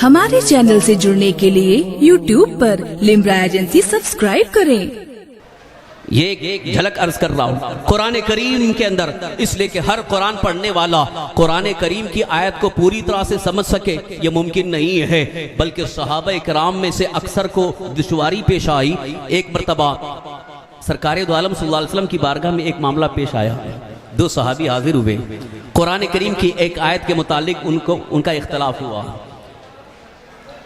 ہمارے چینل سے جڑنے کے لیے یوٹیوب پر لمبرا ایجنسی سبسکرائب کریں۔ یہ ایک جھلک عرض کر رہا ہوں قرآن کریم کے اندر، اس لیے کہ ہر قرآن پڑھنے والا قرآن کریم کی آیت کو پوری طرح سے سمجھ سکے یہ ممکن نہیں ہے، بلکہ صحابہ کرام میں سے اکثر کو دشواری پیش آئی۔ ایک مرتبہ سرکار دو عالم صلی اللہ علیہ وسلم کی بارگاہ میں ایک معاملہ پیش آیا، دو صحابی حاضر ہوئے، قرآن کریم کی ایک آیت کے متعلق ان کا اختلاف ہوا۔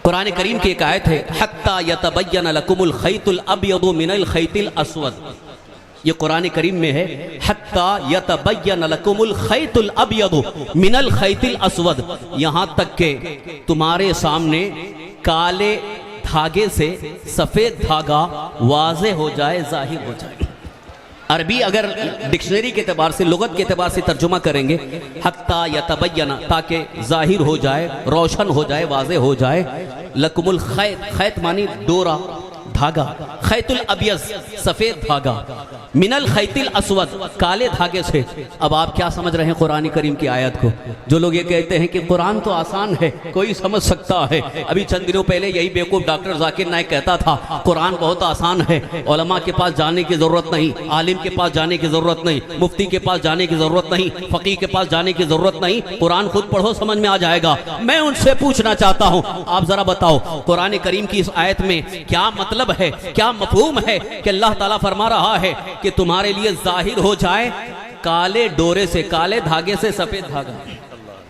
قرآن کریم کی ایک آیت ہے حَتَّى يَتَبَيَّنَ لَكُمُ الْخَيْطُ الْأَبْيَضُ مِنَ الْخَيْطِ الْأَسْوَدِ، یہ قرآن کریم میں ہے حَتَّى يَتَبَيَّنَ لَكُمُ الْخَيْطُ الْأَبْيَضُ مِنَ الْخَيْطِ الْأَسْوَدِ، یہاں تک کہ تمہارے سامنے کالے دھاگے سے سفید دھاگا واضح ہو جائے، ظاہر ہو جائے۔ عربی اگر ڈکشنری کے اعتبار سے، لغت کے اعتبار سے ترجمہ کریں گے حتیٰ یتبین، تاکہ ظاہر ہو جائے، روشن ہو جائے، واضح ہو جائے، لکم الخیط، خیط معنی ڈورا، دھاگا، خیط الابیض سفید دھاگا، من الخیط الاسود کالے دھاگے سے۔ اب آپ کیا سمجھ رہے ہیں قرآن کریم کی آیت کو؟ جو لوگ یہ کہتے ہیں کہ قرآن تو آسان ہے، کوئی سمجھ سکتا ہے، ابھی چند دنوں پہلے یہی بیوقوف ڈاکٹر ذاکر نائک کہتا تھا قرآن بہت آسان ہے، علماء کے پاس جانے کی ضرورت نہیں، عالم کے پاس جانے کی ضرورت نہیں، مفتی کے پاس جانے کی ضرورت نہیں، فقیہ کے پاس جانے کی ضرورت نہیں، قرآن خود پڑھو سمجھ میں آ جائے گا۔ میں ان سے پوچھنا چاہتا ہوں آپ ذرا بتاؤ قرآن کریم کی اس آیت میں کیا مطلب ہے، کیا مفہوم ہے کہ اللہ تعالیٰ فرما رہا ہے کہ تمہارے لیے ظاہر ہو جائے کالے ڈورے سے، کالے دھاگے سے سفید دھاگا؟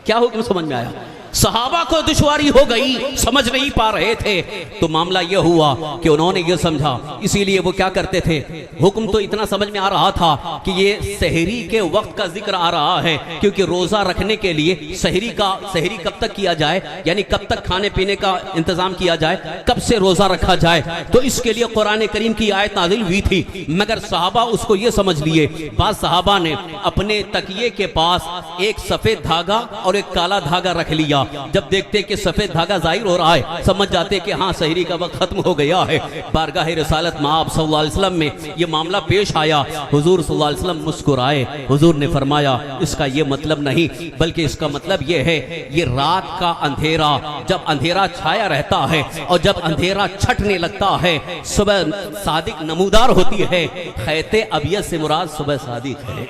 کیا حکم سمجھ میں آیا؟ صحابہ کو دشواری ہو گئی، سمجھ نہیں پا رہے تھے، تو معاملہ یہ ہوا کہ انہوں نے یہ سمجھا، اسی لیے وہ کیا کرتے تھے، حکم تو اتنا سمجھ میں آ رہا تھا کہ یہ سحری کے وقت کا ذکر آ رہا ہے، کیونکہ روزہ رکھنے کے لیے سحری کب تک کیا جائے، یعنی کب تک کھانے پینے کا انتظام کیا جائے، کب سے روزہ رکھا جائے، تو اس کے لیے قرآن کریم کی آیت نازل ہوئی تھی۔ مگر صحابہ اس کو یہ سمجھ لیے، بعض صحابہ نے اپنے تکیے کے پاس ایک سفید دھاگا اور ایک کالا دھاگا رکھ لیا، جب دیکھتے کہ سفید دھاگا ظاہر ہو رہا ہے سمجھ جاتے کہ ہاں سحری کا وقت ختم ہو گیا ہے۔ بارگاہ رسالت مآب صلی اللہ علیہ وسلم میں یہ معاملہ پیش آیا، حضور صلی اللہ علیہ وسلم مسکرائے، حضور نے فرمایا اس کا یہ مطلب نہیں، بلکہ اس کا مطلب یہ ہے یہ رات کا اندھیرا، جب اندھیرا چھایا رہتا ہے اور جب اندھیرا چھٹنے لگتا ہے صبح صادق نمودار ہوتی ہے، خیط ابیض سے مراد صبح صادق ہے۔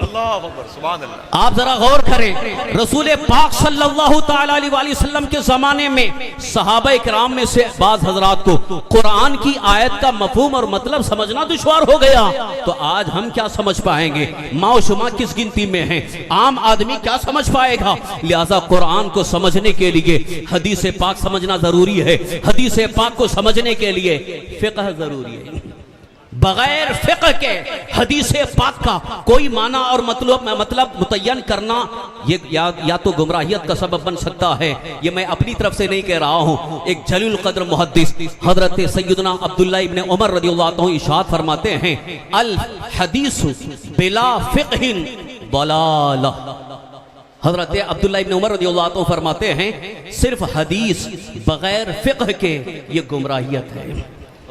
آپ ذرا غور کریں، رسول پاک صلی اللہ تعالی علیہ وسلم کے زمانے میں صحابہ اکرام میں سے بعض حضرات کو قرآن کی آیت کا مفہوم اور مطلب سمجھنا دشوار ہو گیا، تو آج ہم کیا سمجھ پائیں گے؟ ماں و شما کس گنتی میں ہیں؟ عام آدمی کیا سمجھ پائے گا؟ لہذا قرآن کو سمجھنے کے لیے حدیث پاک سمجھنا ضروری ہے، حدیث پاک کو سمجھنے کے لیے فقہ ضروری ہے۔ بغیر فقہ کے حدیث پاک کا کوئی معنی اور مطلب متعین کرنا یہ یا تو گمراہیت کا سبب بن سکتا ہے، یہ میں اپنی طرف سے نہیں کہہ رہا ہوں۔ ایک جلیل القدر محدث حضرت سیدنا عبداللہ ابن عمر رضی اللہ عنہ ارشاد فرماتے ہیں الحدیث بلا فقہ ضلالہ۔ حضرت عبداللہ ابن عمر رضی اللہ عنہ فرماتے ہیں صرف حدیث بغیر فقہ کے یہ گمراہیت ہے،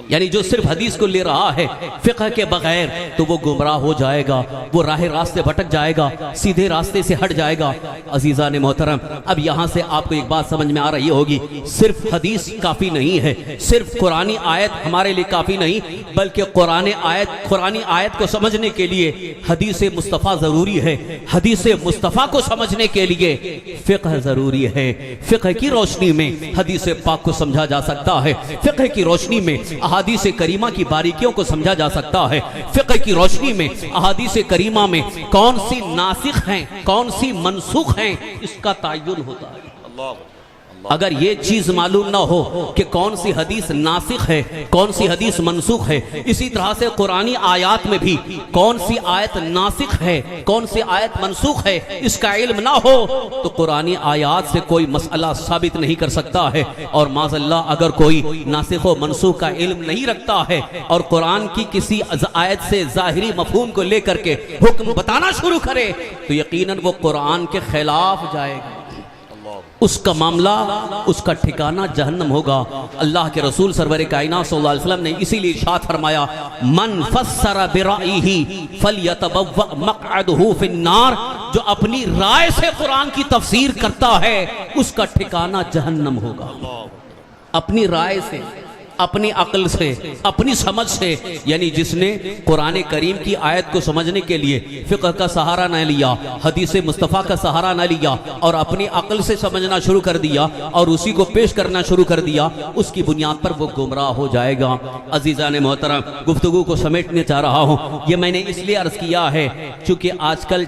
یعنی جو صرف حدیث کو لے رہا ہے فقہ کے بغیر تو وہ گمراہ ہو جائے گا، وہ راہ راستے بھٹک جائے گا، سیدھے راستے سے ہٹ جائے گا۔ عزیزان محترم، اب یہاں سے آپ کو ایک بات سمجھ میں آ رہی ہوگی، صرف حدیث کافی نہیں ہے، صرف قرآنی آیت ہمارے لیے کافی نہیں، بلکہ قرآنی آیت کو سمجھنے کے لیے حدیث مصطفیٰ ضروری ہے، حدیث مصطفیٰ کو سمجھنے کے لیے فقہ ضروری ہے۔ فقہ کی روشنی میں حدیث پاک کو سمجھا جا سکتا ہے، فقہ کی روشنی میں احادیث کریمہ کی باریکیوں کو سمجھا جا سکتا ہے، فقہ کی روشنی میں احادیث کریمہ میں کون سی ناسخ ہیں کون سی منسوخ ہیں اس کا تعین ہوتا ہے۔ اگر یہ چیز معلوم نہ ہو کہ کون سی حدیث ناسخ ہے کون سی حدیث منسوخ ہے، اسی طرح سے قرآنی آیات میں بھی کون سی آیت ناسخ ہے کون سی آیت منسوخ ہے اس کا علم نہ ہو تو قرآنی آیات سے کوئی مسئلہ ثابت نہیں کر سکتا ہے۔ اور معاذ اللہ اگر کوئی ناسخ و منسوخ کا علم نہیں رکھتا ہے اور قرآن کی کسی آیت سے ظاہری مفہوم کو لے کر کے حکم بتانا شروع کرے تو یقیناً وہ قرآن کے خلاف جائے گا۔ اس کا معاملہ، اس کا ٹھکانہ جہنم ہوگا۔ اللہ کے رسول سرور کائنات صلی اللہ علیہ وسلم نے اسی لیے ارشاد فرمایا، من فسر برائیہ فلیتبوأ مقعدہ فی النار، جو اپنی رائے سے قرآن کی تفسیر کرتا ہے اس کا ٹھکانہ جہنم ہوگا۔ اپنی رائے سے، اپنی عقل سے، اپنی سمجھ سے، یعنی جس نے قرآن کریم کی آیت کو سمجھنے کے لیے فقہ کا سہارا نہ لیا، حدیث مصطفیٰ کا سہارا نہ لیا اور اپنی عقل سے سمجھنا شروع کر دیا اور اسی کو پیش کرنا شروع کر دیا، اس کی بنیاد پر وہ گمراہ ہو جائے گا۔ عزیزان محترم، گفتگو کو سمیٹنے چاہ رہا ہوں، یہ میں نے اس لیے عرض کیا ہے چونکہ آج کل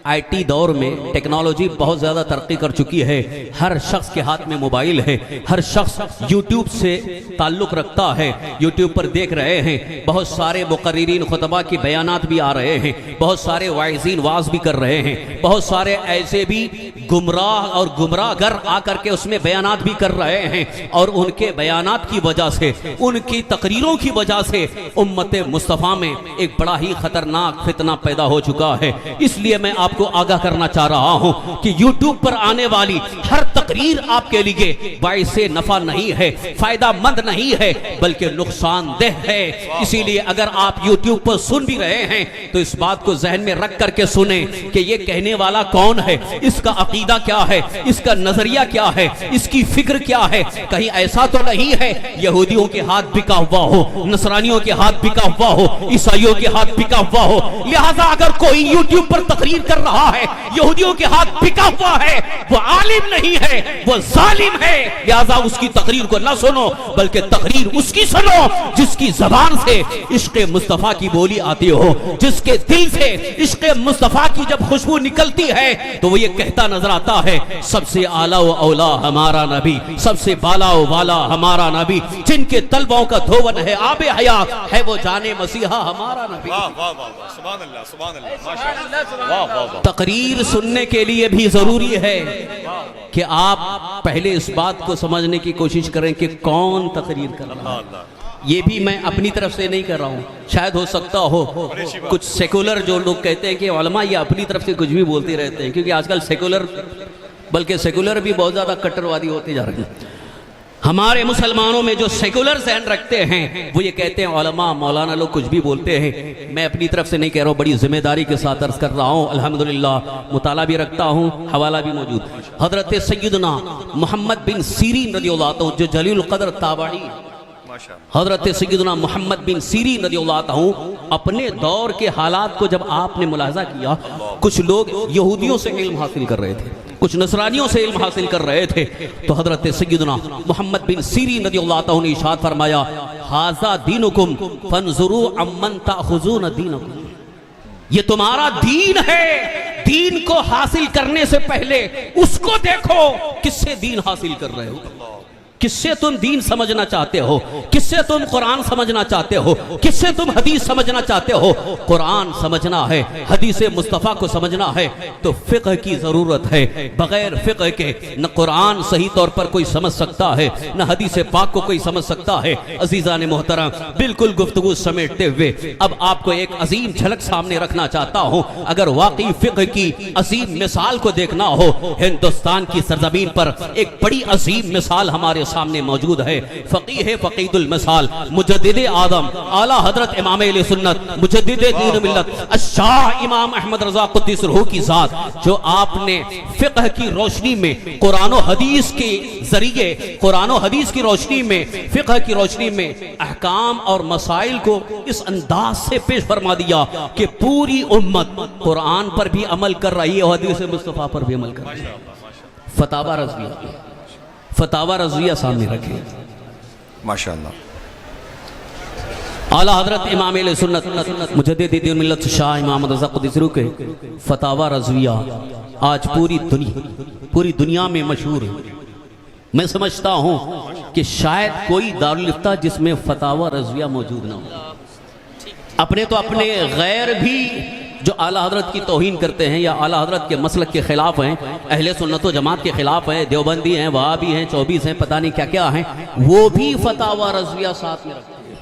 آئی ٹی دور میں ٹیکنالوجی بہت زیادہ ترقی کر چکی ہے، ہر شخص کے ہاتھ میں موبائل ہے، ہر شخص یوٹیوب سے تعلق رکھتا ہے، یوٹیوب پر دیکھ رہے ہیں، بہت سارے مقررین خطبہ کی بیانات بھی آ رہے ہیں، بہت سارے واعظین واعظ بھی کر رہے ہیں، بہت سارے ایسے بھی گمراہ اور گمراہ گر آ کر کے اس میں بیانات بھی کر رہے ہیں، اور ان کے بیانات کی وجہ سے، ان کی تقریروں کی وجہ سے امت مصطفیٰ میں ایک بڑا ہی خطرناک فتنہ پیدا ہو چکا ہے۔ اس لیے میں آپ کو آگاہ کرنا چاہ رہا ہوں کہ یوٹیوب پر آنے والی ہر تقریر آپ کے لیے باعث نفع نہیں ہے، فائدہ مند نہیں ہے، بلکہ نقصان دہ ہے۔ اسی لیے اگر آپ یوٹیوب پر سن بھی رہے ہیں تو اس بات کو ذہن میں رکھ کر کے سنیں کہ یہ کہنے والا کون ہے، اس کا عقیدہ کیا ہے، اس کا نظریہ کیا ہے، اس کی فکر کیا ہے۔ کہیں ایسا تو نہیں ہے یہودیوں کے ہاتھ بکا ہوا ہو، نصرانیوں کے ہاتھ بکا ہوا ہو، عیسائیوں کے ہاتھ بکا ہوا ہو۔ لہذا اگر کوئی یوٹیوب پر تقریر کر رہا ہے یہودیوں کے ہاتھ بکا ہوا ہے، وہ عالم نہیں ہے، وہ ظالم ہے، لہذا اس کی تقریر کو نہ سنو، بلکہ تقریر اس کی سنو جس کی زبان سے عشق مصطفیٰ کی بولی آتی ہو، جس کے دل سے عشق مصطفیٰ کی جب خوشبو نکلتی ہے تو وہ یہ کہتا نظر آتا ہے، سب سے اعلیٰ و اولا ہمارا نبی، سب سے بالا و والا ہمارا نبی، جن کے طلبوں کا دھون ہے آب حیات، ہے وہ جانے مسیحا ہمارا نبی۔ سبحان اللہ، سبحان اللہ، ماشاءاللہ۔ تقریر سننے کے لیے بھی ضروری ہے کہ آپ پہلے اس بات کو سمجھنے کی کوشش کریں کہ کون تقریر کر رہا ہے۔ یہ بھی میں اپنی طرف سے نہیں کر رہا ہوں، شاید ہو سکتا ہو کچھ سیکولر جو لوگ کہتے ہیں کہ علماء یہ اپنی طرف سے کچھ بھی بولتے رہتے ہیں، کیونکہ آج کل سیکولر بھی بہت زیادہ کٹروادی ہوتے جا رہے ہیں۔ ہمارے مسلمانوں میں جو سیکولر ذہن رکھتے ہیں وہ یہ کہتے ہیں علماء مولانا لوگ کچھ بھی بولتے ہیں۔ میں اپنی طرف سے نہیں کہہ رہا ہوں، بڑی ذمہ داری کے ساتھ عرض کر رہا ہوں، الحمدللہ مطالعہ بھی رکھتا ہوں، حوالہ بھی موجود۔ حضرت سیدنا محمد بن سیرین رضی اللہ عنہ جو جلیل القدر تابعی، حضرت سیدنا محمد بن سیرین رضی اللہ عنہ اپنے دور کے حالات کو جب آپ نے ملاحظہ کیا، کچھ لوگ یہودیوں سے علم حاصل کر رہے تھے، کچھ نصرانیوں سے علم حاصل کر رہے تھے، تو حضرت سیدنا محمد بن سیرین رضی اللہ عنہ نے ارشاد فرمایا، ھذا دینکم فانظروا عمن تأخذون دینکم، یہ تمہارا دین ہے، دین کو حاصل کرنے سے پہلے اس کو دیکھو کس سے دین حاصل کر رہے ہو، کس سے تم دین سمجھنا چاہتے ہو، کس سے تم قرآن سمجھنا چاہتے ہو، کس سے تم حدیث سمجھنا چاہتے ہو۔ قرآن سمجھنا ہے، حدیث مصطفیٰ کو سمجھنا ہے تو فقہ کی ضرورت ہے، بغیر فقہ کے نہ قرآن صحیح طور پر کوئی سمجھ سکتا ہے، نہ حدیث پاک کو کوئی سمجھ سکتا ہے۔ عزیزان محترم، بالکل گفتگو سمیٹتے ہوئے اب آپ کو ایک عظیم جھلک سامنے رکھنا چاہتا ہوں۔ اگر واقعی فقہ کی عظیم مثال کو دیکھنا ہو، ہندوستان کی سرزمین پر ایک بڑی عظیم مثال ہمارے سامنے موجود ہے، فقیہ فقید المثال، مجدد آدم، اعلیٰ حضرت امام اہل سنت، مجدد دین ملت، الشاہ امام احمد رضا قدس روح کی ذات، جو آپ نے فقہ کی روشنی میں قرآن و حدیث کے ذریعے، قرآن و حدیث کی روشنی میں، فقہ کی روشنی میں احکام اور مسائل کو اس انداز سے پیش فرما دیا کہ پوری امت قرآن پر بھی عمل کر رہی ہے اور حدیث مصطفیٰ پر بھی عمل کر رہی ہے۔ فتاوی رضویہ سامنے رکھیں، ماشاءاللہ۔ اعلیٰ حضرت امام اہل سنت مجدد دین ملت شاہ امام رضا قدس روح کے فتاوی رضویہ آج پوری دنیا میں مشہور ہے۔ میں سمجھتا ہوں کہ شاید کوئی دارالفتہ جس میں فتاوی رضویہ موجود نہ ہو۔ اپنے تو اپنے غیر بھی جو اعلیٰ حضرت کی توہین کرتے ہیں یا اعلیٰ حضرت کے مسلک کے خلاف ہیں، اہل سنت و جماعت کے خلاف ہیں، دیوبندی ہیں، وہابی ہیں، 24 ہیں، پتہ نہیں کیا کیا ہیں، وہ بھی فتاوی رضویہ ساتھ میں رکھتے ہیں۔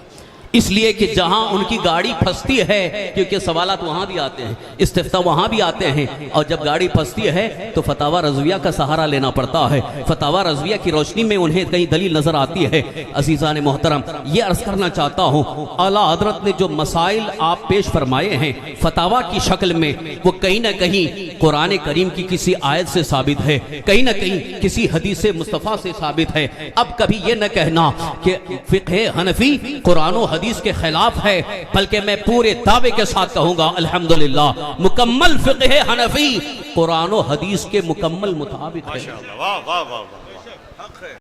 اس لیے کہ جہاں ان کی گاڑی پھنستی ہے، کیونکہ سوالات وہاں بھی آتے ہیں، استفتاء وہاں بھی آتے ہیں، اور جب گاڑی پھنستی ہے تو فتاوی رضویہ کا سہارا لینا پڑتا ہے، فتاوی رضویہ کی روشنی میں انہیں کہیں دلیل نظر آتی ہے۔ عزیزان محترم، یہ عرض کرنا چاہتا ہوں، اعلیٰ حضرت نے جو مسائل آپ پیش فرمائے ہیں فتاوی کی شکل میں، وہ کہیں نہ کہیں قرآن کریم کی کسی آیت سے ثابت ہے، کہیں نہ کہیں کسی حدیث مصطفیٰ سے ثابت ہے۔ اب کبھی یہ نہ کہنا کہ فقہ حنفی قرآن و حدیث کے خلاف ہے، بلکہ میں پورے دعوے کے ساتھ کہوں گا الحمدللہ مکمل فقہ حنفی قرآن و حدیث کے مکمل مطابق ہے۔ ماشاءاللہ، واہ واہ واہ واہ۔